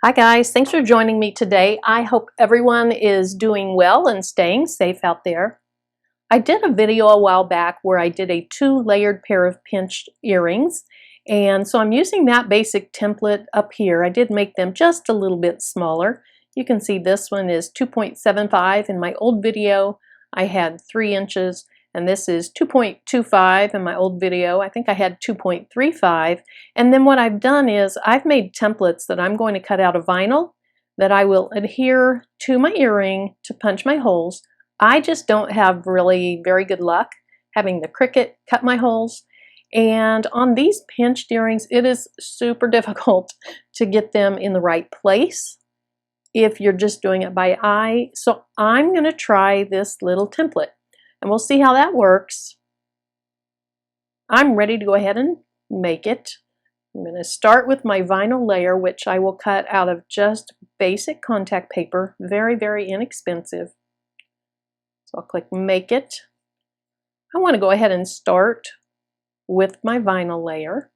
Hi guys, thanks for joining me today. I hope everyone is doing well and staying safe out there. I did a video a while back where I did a 2-layered pair of pinched earrings, and so I'm using that basic template up here. I did make them just a little bit smaller. You can see this one is 2.75. In my old video I had 3 inches, and this is 2.25 in my old video. I think I had 2.35. And then what I've done is I've made templates that I'm going to cut out of vinyl that I will adhere to my earring to punch my holes. I just don't have really very good luck having the Cricut cut my holes. And on these pinched earrings, it is super difficult to get them in the right place if you're just doing it by eye. So I'm going to try this little template and we'll see how that works. I'm ready to go ahead and make it. I'm going to start with my vinyl layer, which I will cut out of just basic contact paper, very, very inexpensive. So I'll click Make It. I want to go ahead and start with my vinyl layer.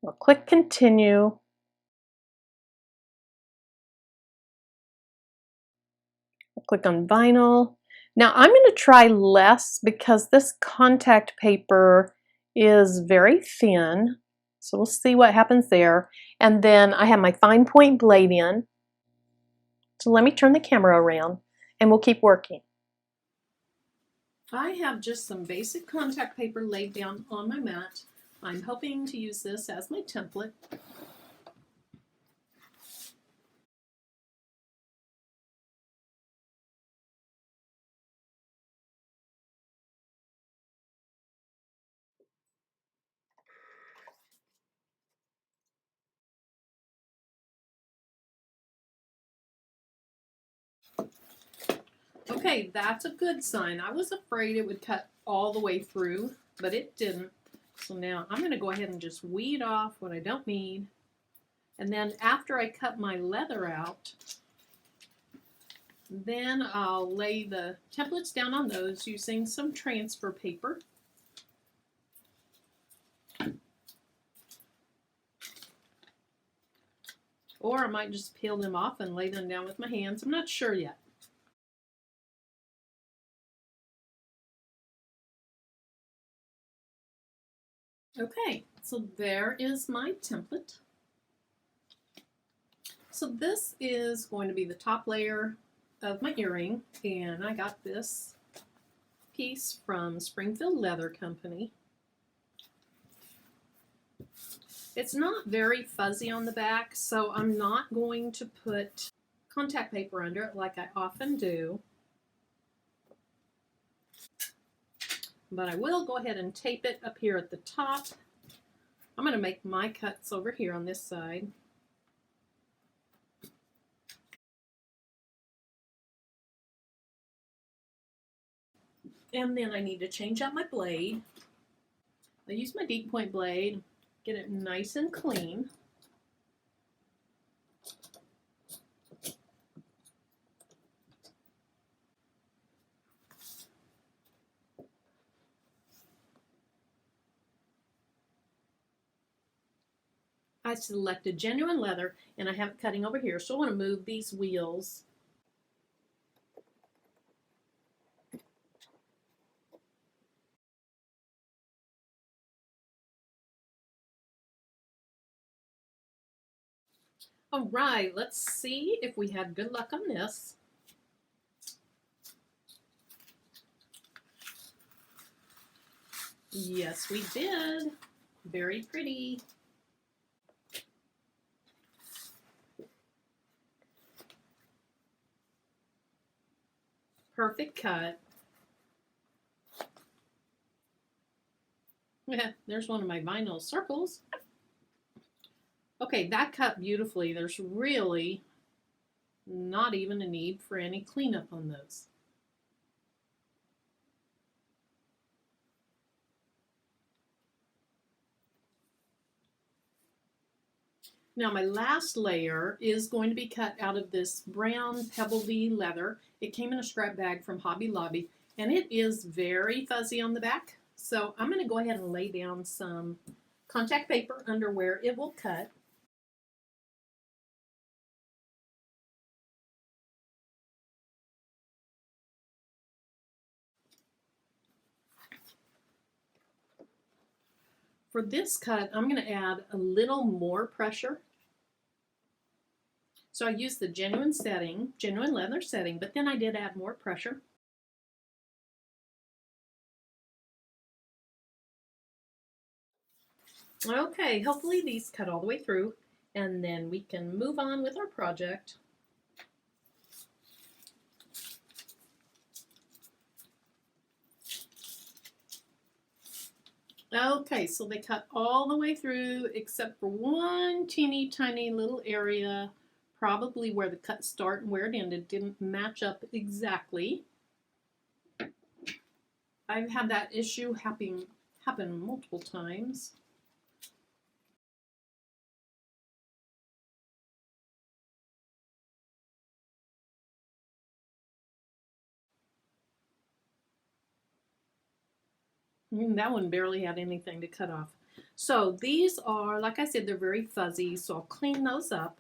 I'll click Continue. I'll click on Vinyl. Now I'm going to try less because this contact paper is very thin. So we'll see what happens there. And then I have my fine point blade in. So let me turn the camera around and we'll keep working. I have just some basic contact paper laid down on my mat. I'm hoping to use this as my template. Okay, that's a good sign. I was afraid it would cut all the way through, but it didn't. So now I'm going to go ahead and just weed off what I don't need. And then after I cut my leather out, then I'll lay the templates down on those using some transfer paper. Or I might just peel them off and lay them down with my hands. I'm not sure yet. Okay, so there is my template. So this is going to be the top layer of my earring, and I got this piece from Springfield Leather Company. It's not very fuzzy on the back, so I'm not going to put contact paper under it like I often do. But I will go ahead and tape it up here at the top. I'm going to make my cuts over here on this side. And then I need to change out my blade. I use my deep point blade, get it nice and clean. I selected genuine leather and I have it cutting over here, so I want to move these wheels. All right, let's see if we had good luck on this. Yes, we did. Very pretty. Perfect cut. Yeah, there's one of my vinyl circles. Okay, that cut beautifully. There's really not even a need for any cleanup on those. Now my last layer is going to be cut out of this brown pebbledy leather. It came in a scrap bag from Hobby Lobby, and it is very fuzzy on the back. So I'm going to go ahead and lay down some contact paper under where it will cut. For this cut, I'm going to add a little more pressure. So I used the genuine leather setting, but then I did add more pressure. Okay, hopefully these cut all the way through, and then we can move on with our project. Okay, so they cut all the way through except for one teeny tiny little area, probably where the cut started and where it ended didn't match up exactly. I've had that issue happen multiple times. That one barely had anything to cut off. So these are, like I said, they're very fuzzy, so I'll clean those up.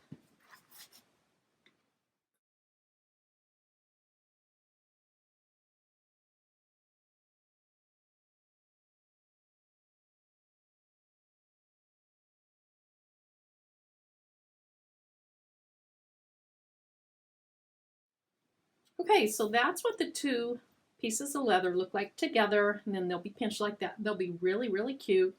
Okay, so that's what the two pieces of leather look like together, and then they'll be pinched like that. They'll be really, really cute.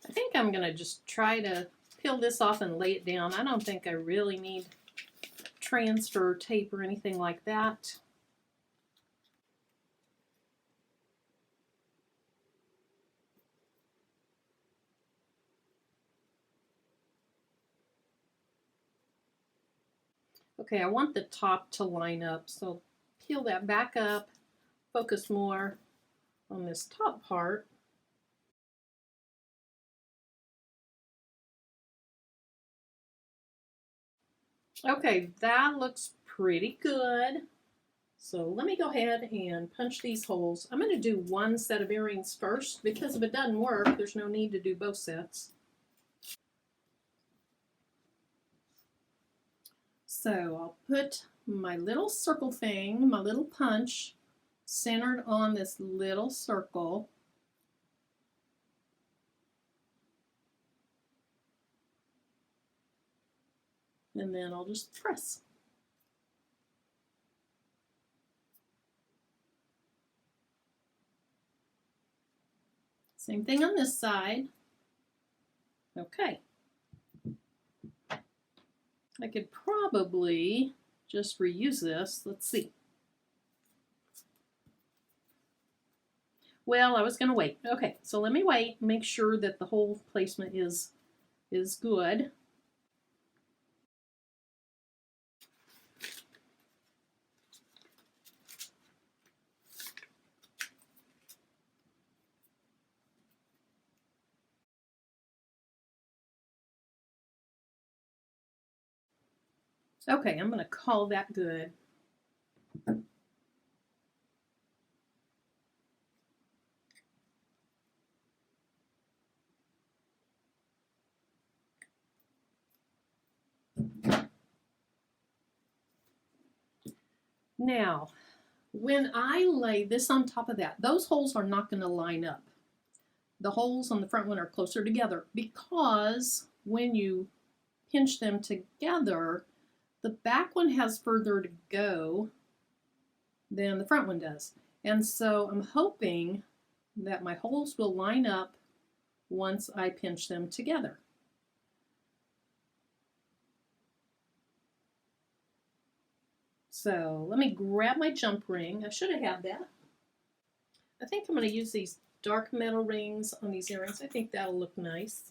I think I'm going to just try to peel this off and lay it down. I don't think I really need transfer tape or anything like that. Okay, I want the top to line up, so peel that back up, focus more on this top part. Okay, that looks pretty good. So let me go ahead and punch these holes. I'm going to do one set of earrings first because if it doesn't work, there's no need to do both sets. So I'll put my little circle thing, my little punch, centered on this little circle. And then I'll just press. Same thing on this side. Okay. I could probably just reuse this. Let's see. Well, I was going to wait. Okay, so let me wait, make sure that the hole placement is good. Okay, I'm going to call that good. Now, when I lay this on top of that, those holes are not going to line up. The holes on the front one are closer together because when you pinch them together, the back one has further to go than the front one does. And so I'm hoping that my holes will line up once I pinch them together. So let me grab my jump ring. I should have had that. I think I'm going to use these dark metal rings on these earrings. I think that'll look nice.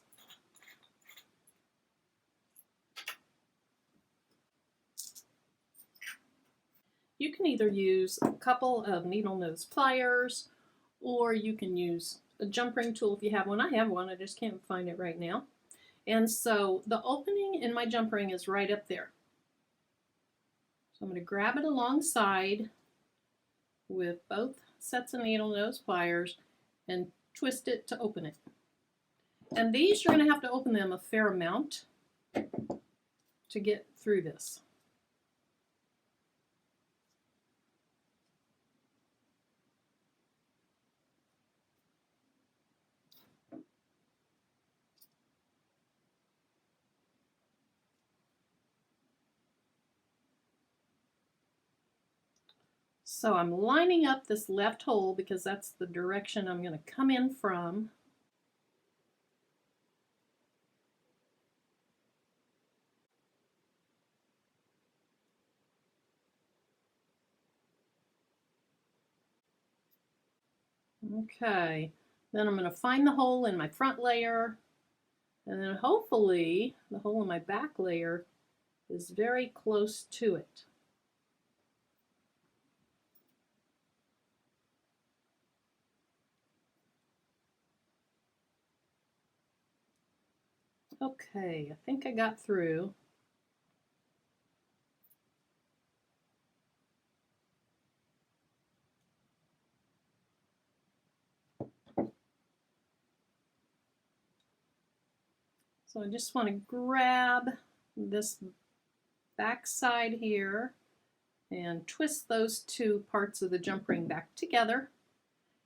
You can either use a couple of needle nose pliers, or you can use a jump ring tool if you have one. I have one, I just can't find it right now. And so the opening in my jump ring is right up there. So I'm going to grab it alongside with both sets of needle nose pliers and twist it to open it. And these, you're going to have to open them a fair amount to get through this. So I'm lining up this left hole because that's the direction I'm going to come in from. Okay, then I'm going to find the hole in my front layer, and then hopefully the hole in my back layer is very close to it. Okay, I think I got through. So I just want to grab this back side here and twist those two parts of the jump ring back together.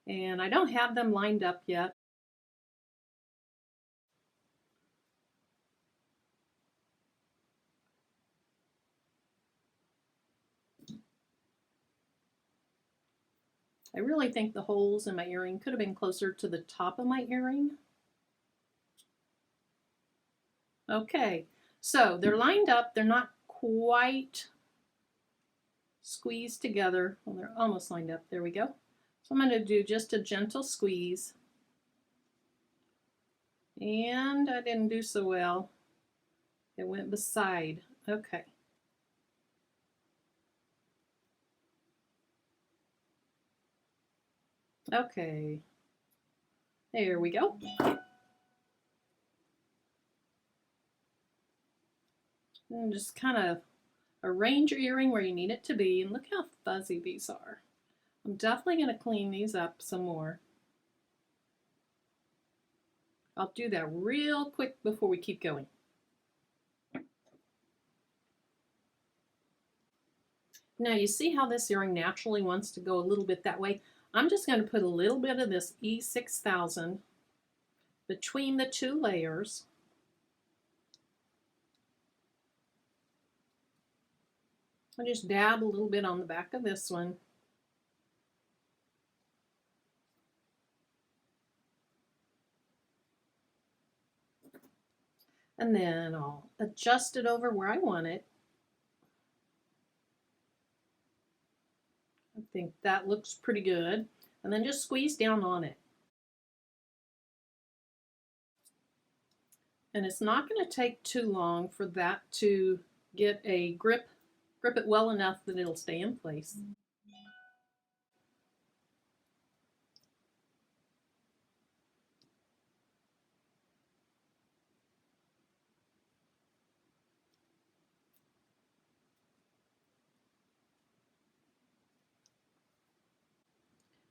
And I don't have them lined up yet. I really think the holes in my earring could have been closer to the top of my earring. Okay, so they're lined up. They're not quite squeezed together. Well, they're almost lined up. There we go. So I'm going to do just a gentle squeeze. And I didn't do so well. It went beside. Okay. Okay. There we go. And just kind of arrange your earring where you need it to be. And look how fuzzy these are. I'm definitely going to clean these up some more. I'll do that real quick before we keep going. Now you see how this earring naturally wants to go a little bit that way. I'm just going to put a little bit of this E6000 between the two layers. I just dab a little bit on the back of this one. And then I'll adjust it over where I want it. I think that looks pretty good. And then just squeeze down on it. And it's not going to take too long for that to get a grip it well enough that it'll stay in place.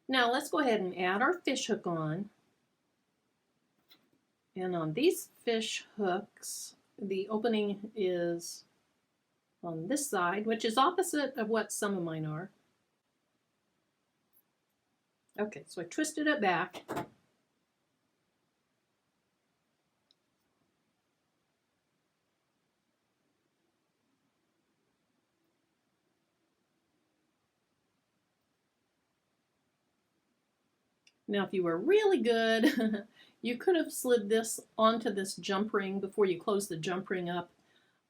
Now let's go ahead and add our fish hook on. And on these fish hooks, the opening is on this side, which is opposite of what some of mine are. Okay, so I twisted it back. Now, if you were really good, you could have slid this onto this jump ring before you close the jump ring up.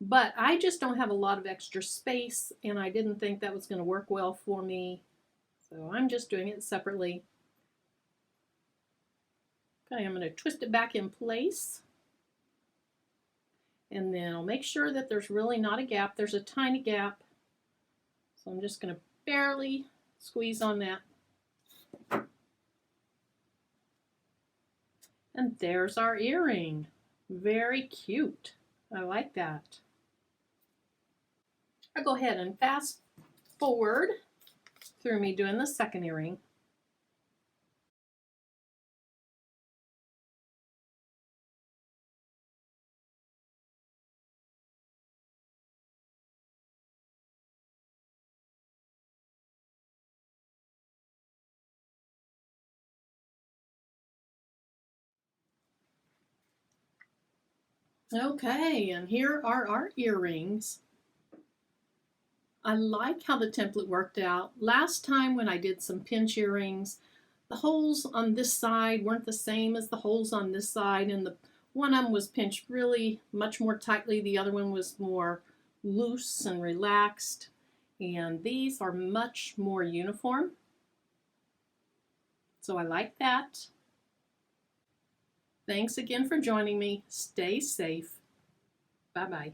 But I just don't have a lot of extra space, and I didn't think that was going to work well for me. So I'm just doing it separately. Okay, I'm going to twist it back in place. And then I'll make sure that there's really not a gap. There's a tiny gap. So I'm just going to barely squeeze on that. And there's our earring. Very cute. I like that. I'll go ahead and fast forward through me doing the second earring. Okay, and here are our earrings. I like how the template worked out. Last time when I did some pinch earrings, the holes on this side weren't the same as the holes on this side, and the one of them was pinched really much more tightly. The other one was more loose and relaxed, and these are much more uniform. So I like that. Thanks again for joining me. Stay safe. Bye-bye.